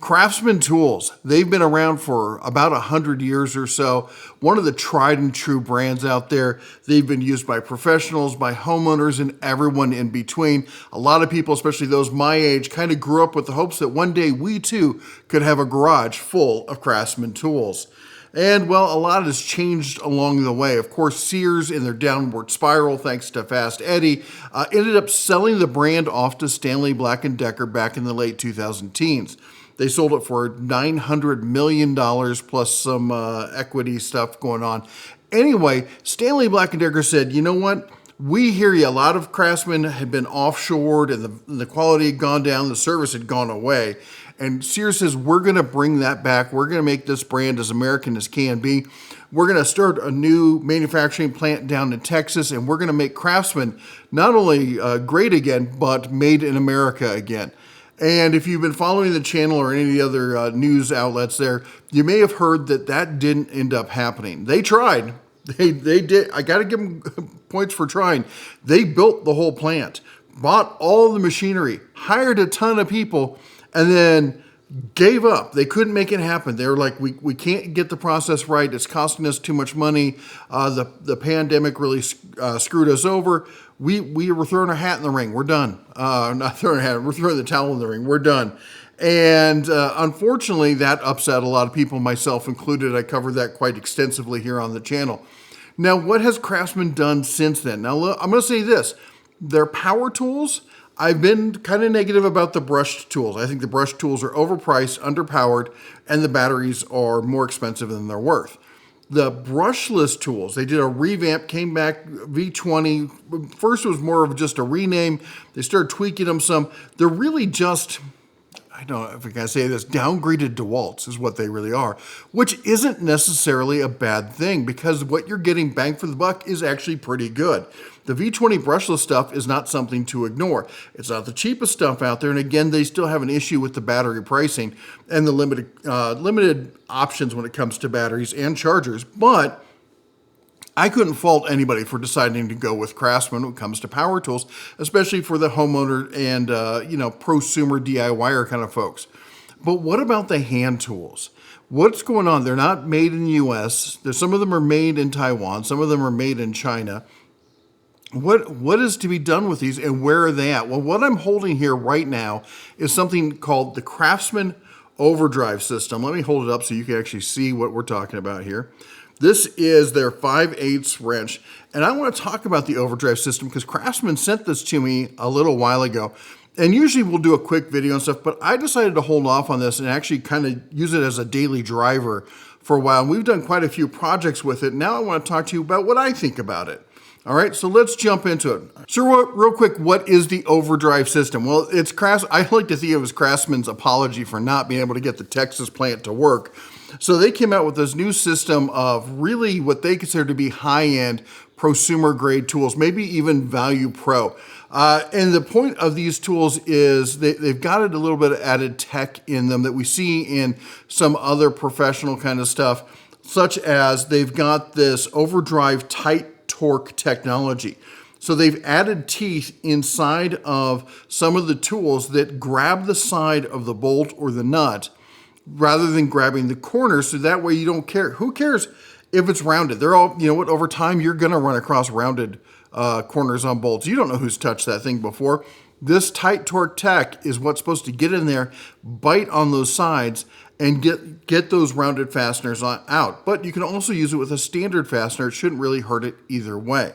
Craftsman tools, they've been around for about 100 years or so. One of the tried and true brands out there. They've been used by professionals, by homeowners, and everyone in between. A lot of people, especially those my age, kind of grew up with the hopes that one day we too could have a garage full of Craftsman tools. And well, a lot has changed along the way. Of course, Sears in their downward spiral, thanks to Fast Eddie, ended up selling the brand off to Stanley Black & Decker back in the late 2010s. They sold it for $900 million plus some equity stuff going on. Anyway, Stanley Black & Decker said, you know what? We hear you. A lot of Craftsman had been offshored and the quality had gone down, the service had gone away. And Sears says, we're going to bring that back. We're going to make this brand as American as can be. We're going to start a new manufacturing plant down in Texas, and we're going to make Craftsman not only great again, but made in America again. And if you've been following the channel or any of the other news outlets there, you may have heard that that didn't end up happening. They tried. They did. I got to give them points for trying. They built the whole plant, bought all the machinery, hired a ton of people, and then gave up. They couldn't make it happen. They were like, we can't get the process right. It's costing us too much money. The pandemic really screwed us over. We were throwing our hat in the ring. We're done. Not throwing a hat. We're throwing the towel in the ring. We're done. And unfortunately, that upset a lot of people, myself included. I covered that quite extensively here on the channel. Now, what has Craftsman done since then? Now, I'm going to say this. Their power tools, I've been kind of negative about the brushed tools. I think the brushed tools are overpriced, underpowered, and the batteries are more expensive than they're worth. The brushless tools, they did a revamp, came back V20. First it was more of just a rename. They started tweaking them some. They're really just, I don't know if I can say this, downgraded DeWalt's is what they really are, which isn't necessarily a bad thing because what you're getting bang for the buck is actually pretty good. The V20 brushless stuff is not something to ignore. It's not the cheapest stuff out there, and again, they still have an issue with the battery pricing and the limited options when it comes to batteries and chargers, but I couldn't fault anybody for deciding to go with Craftsman when it comes to power tools, especially for the homeowner and prosumer DIYer kind of folks. But what about the hand tools? What's going on? They're not made in the U.S. Some of them are made in Taiwan. Some of them are made in China. What is to be done with these and where are they at? Well, what I'm holding here right now is something called the Craftsman Overdrive System. Let me hold it up so you can actually see what we're talking about here. This is their 5/8 wrench, and I want to talk about the overdrive system because Craftsman sent this to me a little while ago. And usually we'll do a quick video and stuff, but I decided to hold off on this and actually kind of use it as a daily driver for a while. And we've done quite a few projects with it. Now I want to talk to you about what I think about it. All right, so let's jump into it. So real quick, what is the overdrive system? Well, it's I like to think it was Craftsman's apology for not being able to get the Texas plant to work. So they came out with this new system of really what they consider to be high-end prosumer grade tools, maybe even value pro. And the point of these tools is they've got a little bit of added tech in them that we see in some other professional kind of stuff, such as they've got this overdrive tight torque technology. So they've added teeth inside of some of the tools that grab the side of the bolt or the nut rather than grabbing the corner, so that way you don't care. Who cares if it's rounded? They're all, you know what, over time you're going to run across rounded corners on bolts. You don't know who's touched that thing before. This tight torque tech is what's supposed to get in there, bite on those sides, and get those rounded fasteners out. But you can also use it with a standard fastener. It shouldn't really hurt it either way.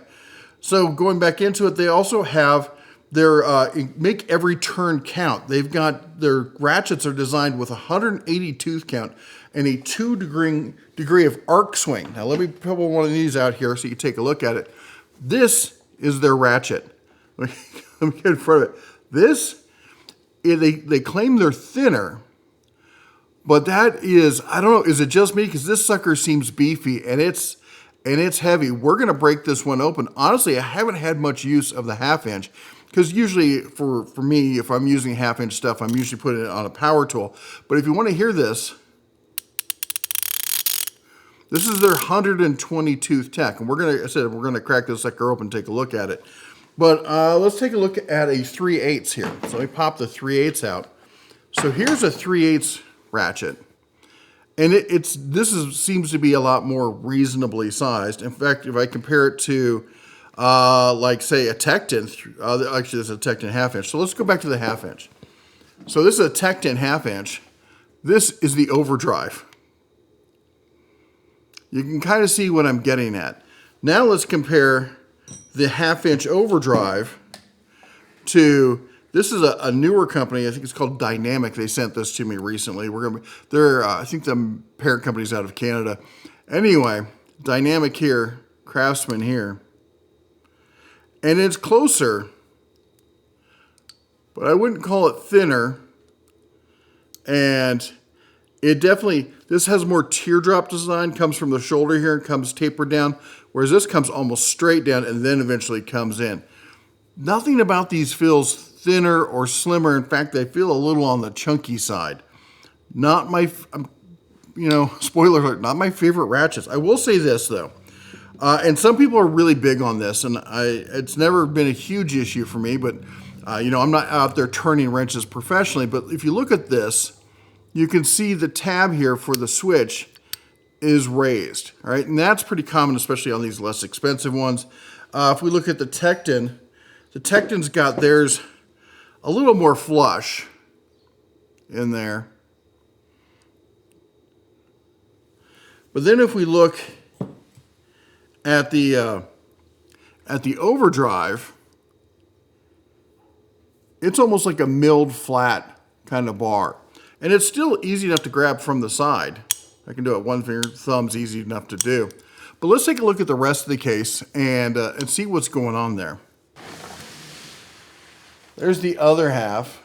So going back into it, they also have their make every turn count. They've got their ratchets are designed with 180 tooth count and a 2 degree of arc swing. Now let me pull one of these out here so you take a look at it. This is their ratchet. Let me get in front of it. This, they claim they're thinner, but that is, I don't know, is it just me? Because this sucker seems beefy and it's heavy. We're going to break this one open. Honestly, I haven't had much use of the 1/2 inch because usually for me, if I'm using 1/2 inch stuff, I'm usually putting it on a power tool. But if you want to hear this, this is their 120 tooth tech. And we're going to crack this sucker open and take a look at it. But let's take a look at a 3/8 here. So let me pop the 3/8 out. So here's a 3/8 ratchet. And seems to be a lot more reasonably sized. In fact, if I compare it to, like say a Tecton, actually this is a Tecton half inch. So let's go back to the half inch. So this is a Tecton half inch. This is the overdrive. You can kind of see what I'm getting at. Now let's compare the half inch overdrive to, this is a newer company. I think it's called Dynamic. They sent this to me recently. I think the parent company's out of Canada. Anyway, Dynamic here, Craftsman here. And it's closer, but I wouldn't call it thinner. And it definitely, this has more teardrop design, comes from the shoulder here and comes tapered down, whereas this comes almost straight down and then eventually comes in. Nothing about these feels thinner or slimmer. In fact, they feel a little on the chunky side. Not my, spoiler alert, not my favorite ratchets. I will say this though, and some people are really big on this, and it's never been a huge issue for me, but I'm not out there turning wrenches professionally, but if you look at this, you can see the tab here for the switch is raised, all right? And that's pretty common, especially on these less expensive ones. If we look at the Tecton's got theirs a little more flush in there. But then if we look at the overdrive, it's almost like a milled flat kind of bar. And it's still easy enough to grab from the side. I can do it one finger, thumb's easy enough to do. But let's take a look at the rest of the case and see what's going on there. There's the other half.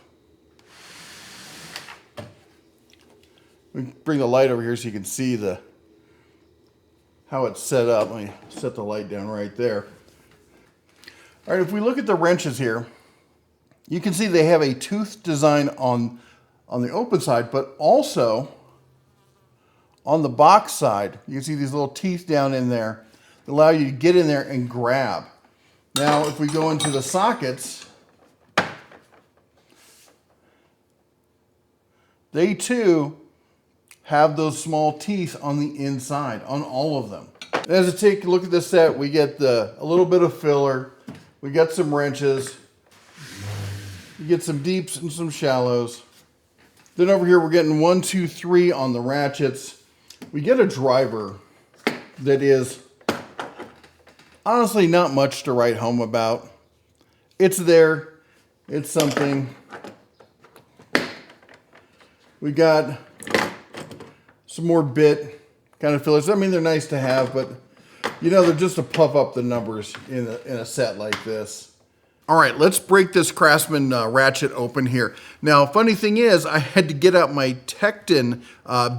We bring the light over here so you can see how it's set up. Let me set the light down right there. All right, if we look at the wrenches here, you can see they have a tooth design on the open side, but also on the box side, you can see these little teeth down in there that allow you to get in there and grab. Now, if we go into the sockets, they too have those small teeth on the inside, on all of them. And as I take a look at this set, we get a little bit of filler, we got some wrenches, you get some deeps and some shallows. Then over here, we're getting 1, 2, 3 on the ratchets. We get a driver that is honestly not much to write home about. It's there. It's something. We got some more bit kind of fillers. I mean, they're nice to have, but they're just to puff up the numbers in a set like this. All right, let's break this Craftsman ratchet open here. Now, funny thing is, I had to get out my Tecton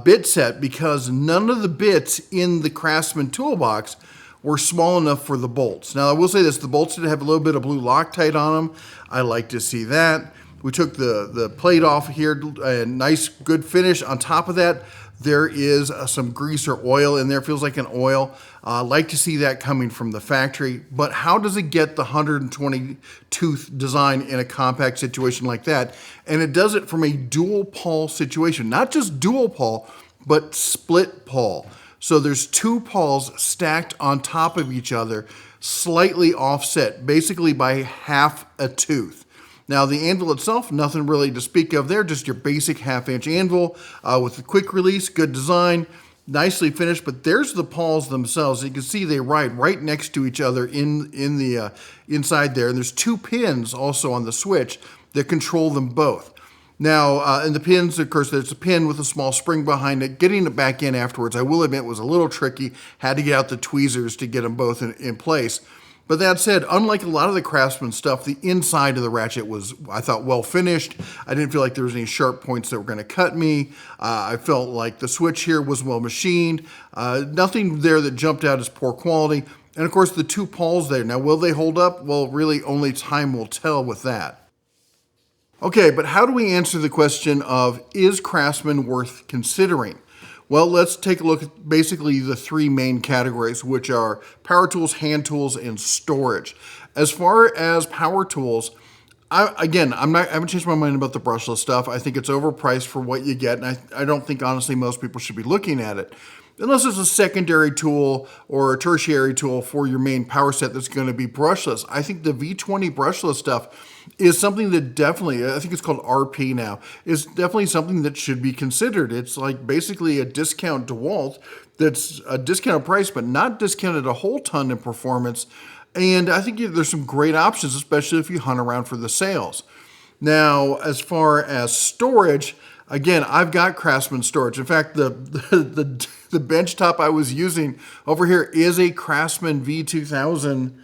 bit set because none of the bits in the Craftsman toolbox were small enough for the bolts. Now, I will say this, the bolts did have a little bit of blue Loctite on them. I like to see that. We took the plate off here, a nice good finish. On top of that, there is some grease or oil in there. Feels like an oil. Like to see that coming from the factory. But how does it get the 120 tooth design in a compact situation like that? And it does it from a dual pawl situation. Not just dual pawl, but split pawl. So there's two pawls stacked on top of each other, slightly offset, basically by half a tooth. Now the anvil itself, nothing really to speak of there, just your basic half-inch anvil with a quick release, good design, nicely finished. But there's the pawls themselves. You can see they ride right next to each other in the inside there. And there's two pins also on the switch that control them both. Now, and the pins, of course, there's a pin with a small spring behind it. Getting it back in afterwards, I will admit, was a little tricky. Had to get out the tweezers to get them both in place. But that said, unlike a lot of the Craftsman stuff, the inside of the ratchet was, I thought, well finished. I didn't feel like there was any sharp points that were going to cut me. I felt like the switch here was well machined. Nothing there that jumped out as poor quality. And of course, the two pawls there. Now, will they hold up? Well, really, only time will tell with that. Okay, but how do we answer the question of, is Craftsman worth considering? Well, let's take a look at basically the three main categories, which are power tools, hand tools, and storage. As far as power tools, I haven't changed my mind about the brushless stuff. I think it's overpriced for what you get, and I don't think honestly most people should be looking at it. Unless it's a secondary tool or a tertiary tool for your main power set that's going to be brushless. I think the V20 brushless stuff is something that definitely, I think it's called RP now, is definitely something that should be considered. It's like basically a discount DeWalt that's a discounted price, but not discounted a whole ton in performance. And I think there's some great options, especially if you hunt around for the sales. Now, as far as storage, again, I've got Craftsman storage. In fact, the bench top I was using over here is a Craftsman V2000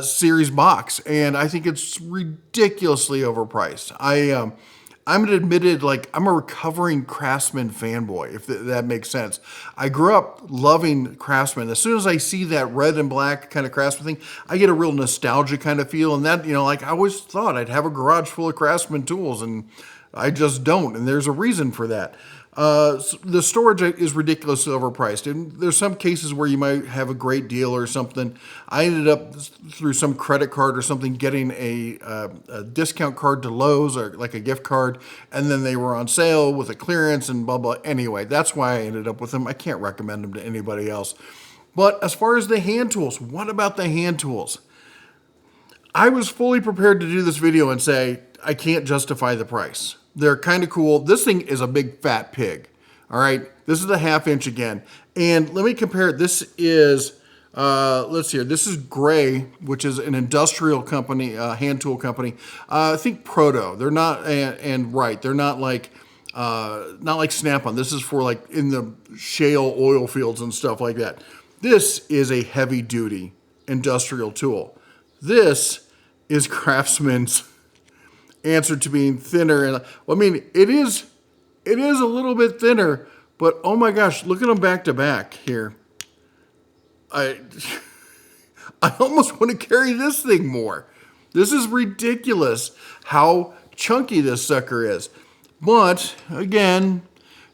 series box, and I think it's ridiculously overpriced. I'm an admitted, like, I'm a recovering Craftsman fanboy, if that makes sense. I grew up loving Craftsman. As soon as I see that red and black kind of Craftsman thing, I get a real nostalgia kind of feel. And that, like I always thought I'd have a garage full of Craftsman tools, and I just don't. And there's a reason for that. The storage is ridiculously overpriced. And there's some cases where you might have a great deal or something. I ended up through some credit card or something getting a discount card to Lowe's or like a gift card, and then they were on sale with a clearance and blah, blah. Anyway, that's why I ended up with them. I can't recommend them to anybody else. But as far as the hand tools, what about the hand tools? I was fully prepared to do this video and say, I can't justify the price. They're kind of cool. This thing is a big fat pig. All right. This is a 1/2 inch again. And let me compare it. This is, let's see here. This is Gray, which is an industrial company, hand tool company. I think Proto. They're not, and right. They're not like Snap-on. This is for like in the shale oil fields and stuff like that. This is a heavy duty industrial tool. This is Craftsman's answer to being thinner. And well, I mean, it is a little bit thinner, but oh my gosh, look at them back to back here. I almost want to carry this thing more. This is ridiculous how chunky this sucker is. But again,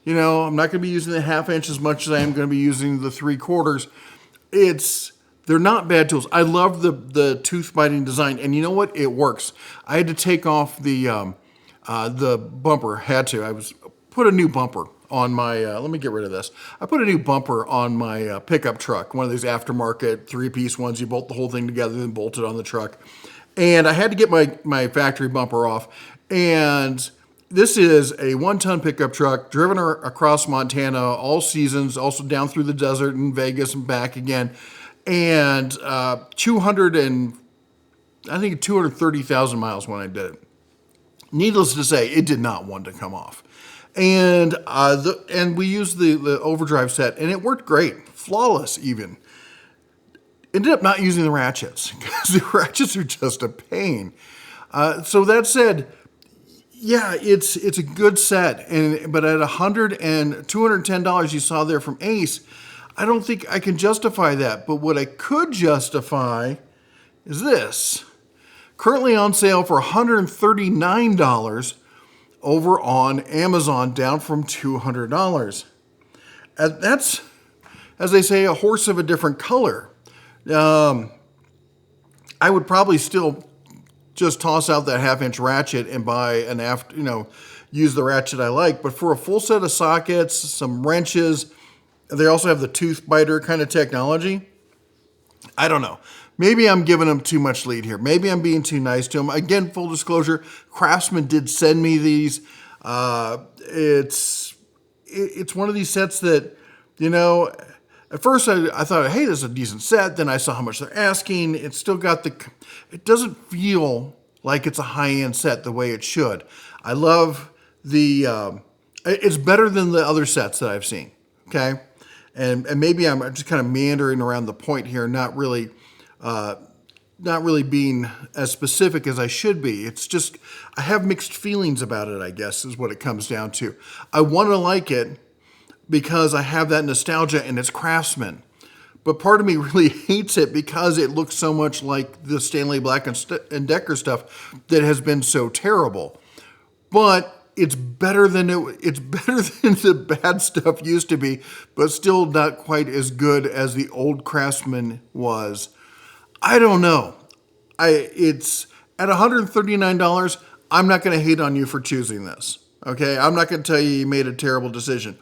I'm not going to be using the 1/2 inch as much as I am going to be using the 3/4. They're not bad tools. I love the tooth biting design, and you know what? It works. I had to take off the bumper. I put a new bumper on my. Let me get rid of this. I put a new bumper on my pickup truck. One of those aftermarket 3-piece ones. You bolt the whole thing together and bolt it on the truck. And I had to get my factory bumper off. And this is a 1-ton pickup truck driven across Montana all seasons, also down through the desert in Vegas and back again. And 230,000 miles when I did it. Needless to say, it did not want to come off. And we used the overdrive set, and it worked great, flawless even. Ended up not using the ratchets because the ratchets are just a pain. So that said, yeah, it's a good set, but at $210 you saw there from Ace, I don't think I can justify that. But what I could justify is this. Currently on sale for $139 over on Amazon, down from $200. And that's, as they say, a horse of a different color. I would probably still just toss out that 1/2 inch ratchet and buy use the ratchet I like. But for a full set of sockets, some wrenches, they also have the tooth biter kind of technology. I don't know. Maybe I'm giving them too much lead here. Maybe I'm being too nice to them. Again, full disclosure, Craftsman did send me these. It's one of these sets that, at first I thought, hey, this is a decent set. Then I saw how much they're asking. It's still got it doesn't feel like it's a high-end set the way it should. I love it's better than the other sets that I've seen, okay? And maybe I'm just kind of meandering around the point here, not really being as specific as I should be. It's just, I have mixed feelings about it, I guess, is what it comes down to. I want to like it because I have that nostalgia and it's Craftsman. But part of me really hates it because it looks so much like the Stanley Black and Decker stuff that has been so terrible. But it's better than the bad stuff used to be, but still not quite as good as the old Craftsman was. I don't know. At $139, I'm not going to hate on you for choosing this. Okay, I'm not going to tell you made a terrible decision.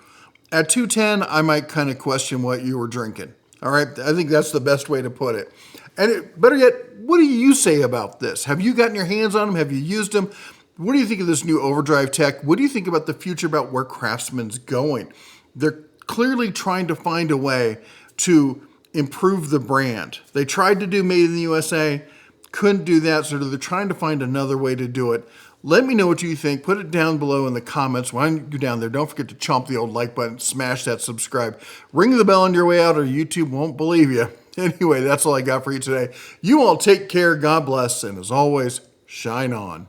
At $210, I might kind of question what you were drinking. All right, I think that's the best way to put it. And better yet, what do you say about this? Have you gotten your hands on them? Have you used them? What do you think of this new overdrive tech? What do you think about the future, about where Craftsman's going? They're clearly trying to find a way to improve the brand. They tried to do Made in the USA, couldn't do that, so they're trying to find another way to do it. Let me know what you think. Put it down below in the comments. Why don't you go down there? Don't forget to chomp the old like button, smash that subscribe. Ring the bell on your way out or YouTube won't believe you. Anyway, that's all I got for you today. You all take care, God bless, and as always, shine on.